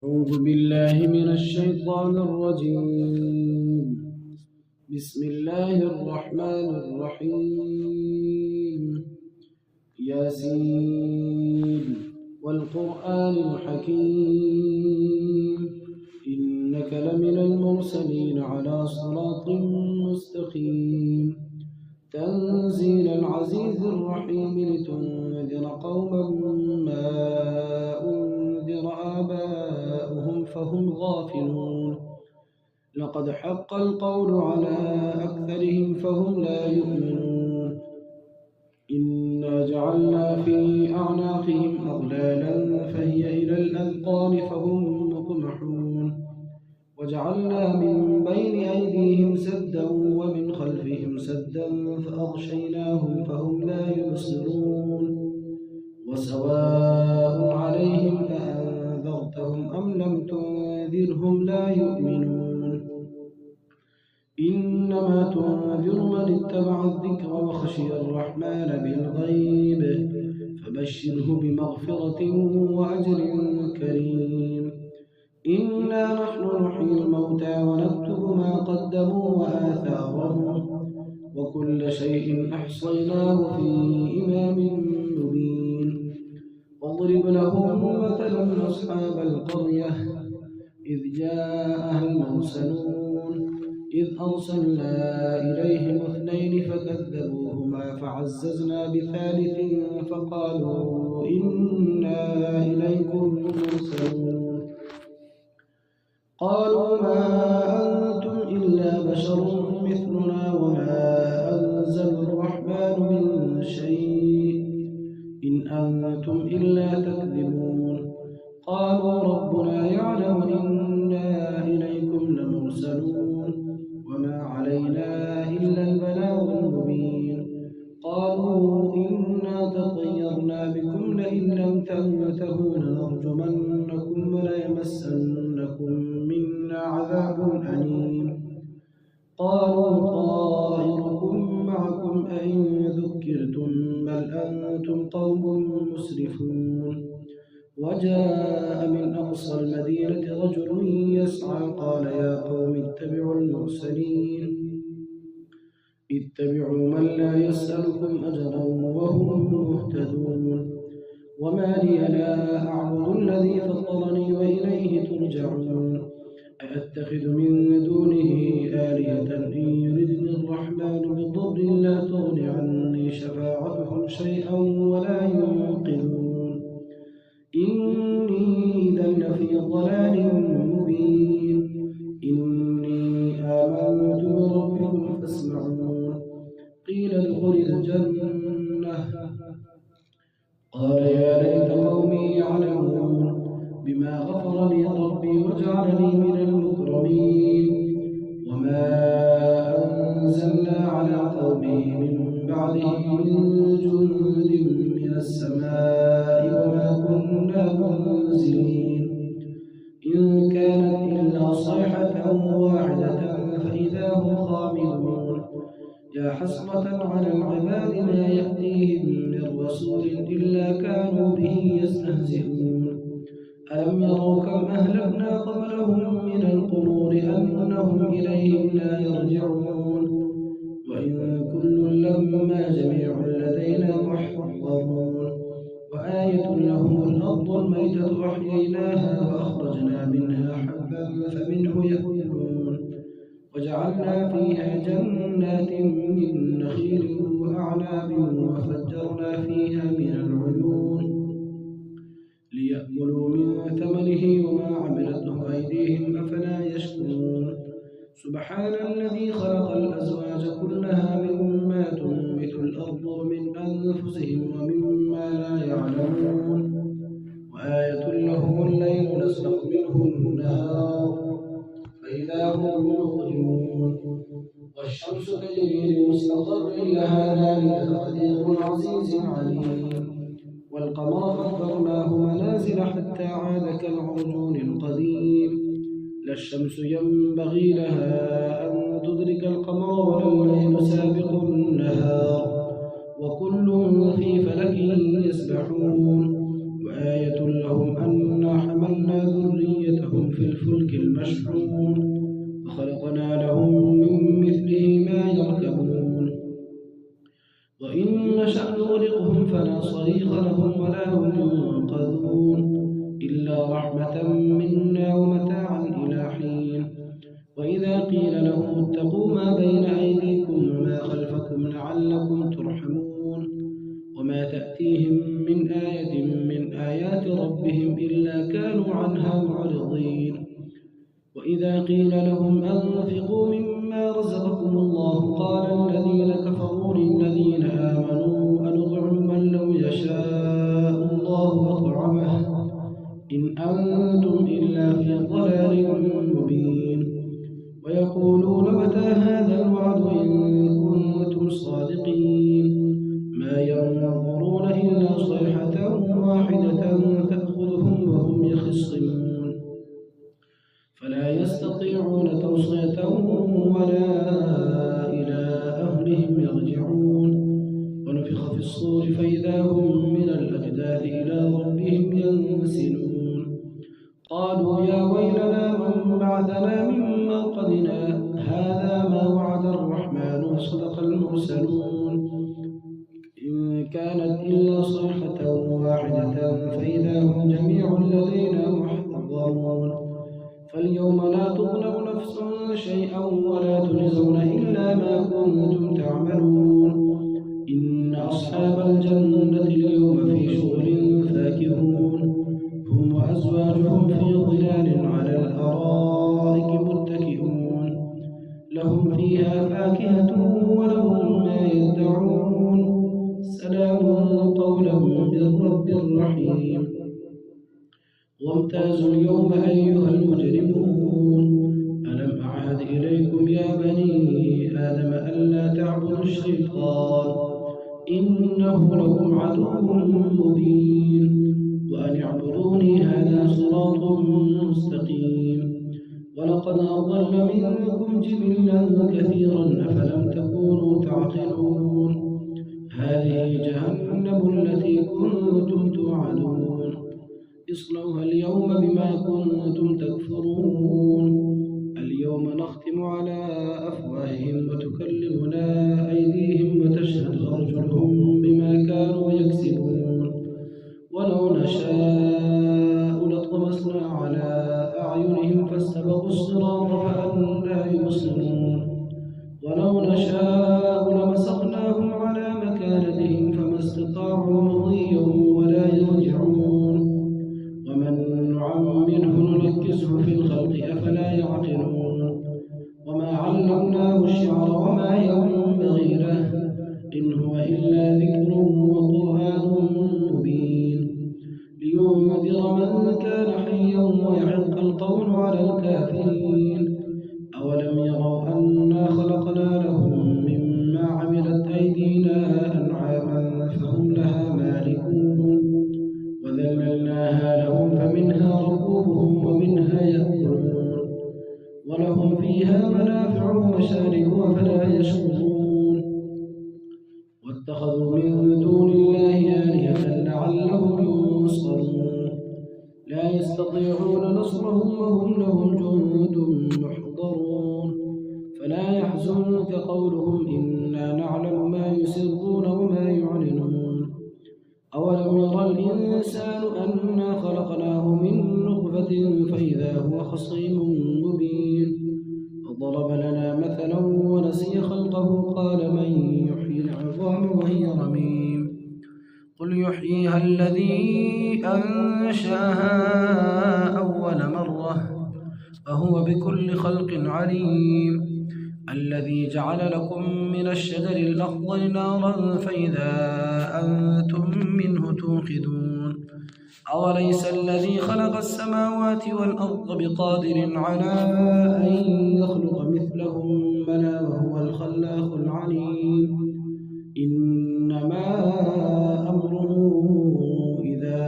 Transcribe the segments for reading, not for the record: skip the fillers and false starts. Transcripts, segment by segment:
أعوذ بالله من الشيطان الرجيم. بسم الله الرحمن الرحيم. ياسين والقرآن الحكيم إنك لمن المرسلين على صراط مستقيم تنزيل العزيز الرحيم لتنذر قوما ما أنذر آباؤهم فهم غافلون لقد حق القول على أكثرهم فهم لا يؤمنون إنا جعلنا في أعناقهم أغلالا فهي إلى الأذقان فهم مقمحون وجعلنا من بين أيديهم سدا ومن خلفهم سدا فأغشيناهم فهم لا يبصرون وسواء عليهم أأنذرتهم أم لم تنذرهم لا يؤمنون إنما تنذر من اتبع الذكر وخشي الرحمن بالغيب فبشره بمغفرة وأجر كريم إنا نحن نحيي الموتى ونكتب ما قدموا وآثارهم وكل شيء أحصيناه في إمام مبين واضرب لهم مثلا أصحاب القرية إذ جاءها المرسلون إذ أرسلنا إليهم اثنين فكذبوهما فعززنا بثالث فقالوا إنا إليكم مرسلون قالوا ما أنتم إلا بشر مثلنا وما أنزل الرحمن من شيء إن أنتم إلا تكذبون قالوا ربنا يعلم إنا إليكم لمرسلون وما علينا إلا البلاغ المبين قالوا إنا تطيرنا بكم لئن لم تنتهوا لنرجمنكم وليمسنكم منا عذاب أليم قالوا طائركم معكم أئن ذكرتم بل أنتم قوم مسرفون وجاء من أقصى المدينة رجل يسعى قال يا قوم اتبعوا المرسلين اتبعوا من لا يسألكم أجرا وهم مهتدون وما لي لا أعبد الذي فطرني وإليه ترجعون أأتخذ من دونه آلهة إن يردني الرحمن بضر لا تغن عني شفاعتهم شيئا ولا ينقذون إني إذا لفي ضلال مبين إني آمنت بربكم فاسمعون قيل ادخل الجنة قال يا ليت قومي يعلمون بما غفر لي ربي وجعلني من المكرمين وما أنزلنا على قومه من بعده من جند من السماء وما كنا منزلين إن كانت إلا صيحة واحدة فإذا هم خامدون يا حسرة على العباد ما يأتيهم من رسول إلا كانوا به يستهزئون ألم يروا كم أهلكنا قبلهم من القرون أنهم إليهم لا يرجعون وإن كل لما جميع لدينا محضرون وآية لهم الأرض الميتة أحييناها وأخرجنا منها حبا فمنه يأكلون وجعلنا فيها جنات من نخيل وأعناب وفجرنا فيها من العيون ليأكلوا من ثمنه وما عملته أيديهم أفلا يشكرون سبحان الذي خلق الأزواج كلها مما تنبت الأرض ومن أنفسهم ومما لا يعلمون وآية لهم الليل نسلخ منه النهار فإذا هم مظلمون والشمس تجري لمستقر لها ذلك تقدير العزيز العليم والقمر قدرناه منازل حتى عاد كالعرجون القديم لا الشمس ينبغي لها أن تدرك القمر ولا الليل سابق النهار وكل في فلك يسبحون وآية لهم أنا حملنا ذريتهم في الفلك المشحون وخلقنا لهم من مثله ما يركبون وإن نشأ نغرقهم فلا صريخ لهم ولا هم ينقذون إلا رحمة منا ومتاعا إلى حين وإذا قيل لهم اتقوا ما بين أيديكم وما خلفكم لعلكم ترحمون وما تأتيهم من آية من آيات ربهم إلا كانوا عنها معرضين وإذا قيل لهم أنفقوا مما رزقكم الله قال الذين كفروا للذين آمنوا أنطعم من لو يشاء الله أطعمه إن أنتم إلا في ضلال مبين ويقولون متى هذا الوعد إن كنتم صادقين ما ينظرون إلا صيحة واحدة تأخذهم وهم يخصمون فلا يستطيعون توصية ولا إلى أهلهم يرجعون ونفخ في الصور فإذا هم من الأجداث إلى ربهم ينسلون قالوا يا ويلنا من بعثنا من مرقدنا هذا ما وعد الرحمن وصدق المرسلون إن كانت إلا صيحة واحدة فإذا هم جميع لدينا محضرون فاليوم لا تظلم نفس شيئا ولا تجزون إلا ما كنتم تعملون إن أصحاب الجنة اليوم في شغل فاكهون هم وأزواجهم في ظلال على الأرائك متكئون لهم فيها فاكهة ولهم ما يدعون سلام قولا من رب رحيم وامتازوا اليوم أيها المجرمون ألم أعهد إليكم يا بني آدم ألا تعبدوا الشيطان إنه لكم عدو مبين وأن اعبدوني هذا صراط مستقيم ولقد أضل منكم جبلا كثيرا أفلم تكونوا تعقلون هذه جهنم التي كنتم توعدون اصلوها اليوم بما كنتم تكفرون اليوم نختم على أفواههم وتكلمنا أيديهم وتشهد أرجلهم بما كانوا يكسبون ولو نشاء لطمسنا على أعينهم فاستبقوا الصراط فأنى يبصرون ولو نشاء لمسخناهم على مكانتهم فما استطاعوا مضيا ولا يرجعون ومن نعمره ننكسه في الخلق أفلا يعقلون وما علمناه الشعر وما ينبغي له إن هو إلا ذكر وقرآن مبين لينذر من كان حيا ويحق القول على الكافرين أولم يروا أنا خلقنا لهم مما عملت أيدينا أنعاما فهم لها مالكون وذللناها لهم فمنها ركوبهم ومنها يأكلون ولهم فيها منافع ومشارب وفلا يشكرون واتخذوا من دون الله آلهة لعلهم ينصرون لا يستطيعون نصرهم وهم لهم جند محضرون فلا يحزنك قولهم إنا نعلم ما يسرون وما يعلنون أولم يرى الإنسان أنا خلقناه من نطفة فإذا هو خصيم مبين وضرب لنا مثلا ونسي خلقه قال من يحيي العظام وهي رميم قل يحييها الذي أنشأها أول مرة وهو بكل خلق عليم الذي جعل لكم من الشجر الأخضر نارا فإذا أنتم منه توقدون أوليس الذي خلق السماوات والأرض بقادر على أن يخلق مثلهم بلى وهو الخلاق العليم إنما أمره إذا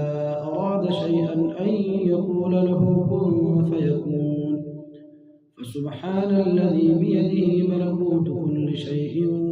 أراد شيئا أن يقول له كن فيكون فسبحان الذي بيده ملكوت كل شيء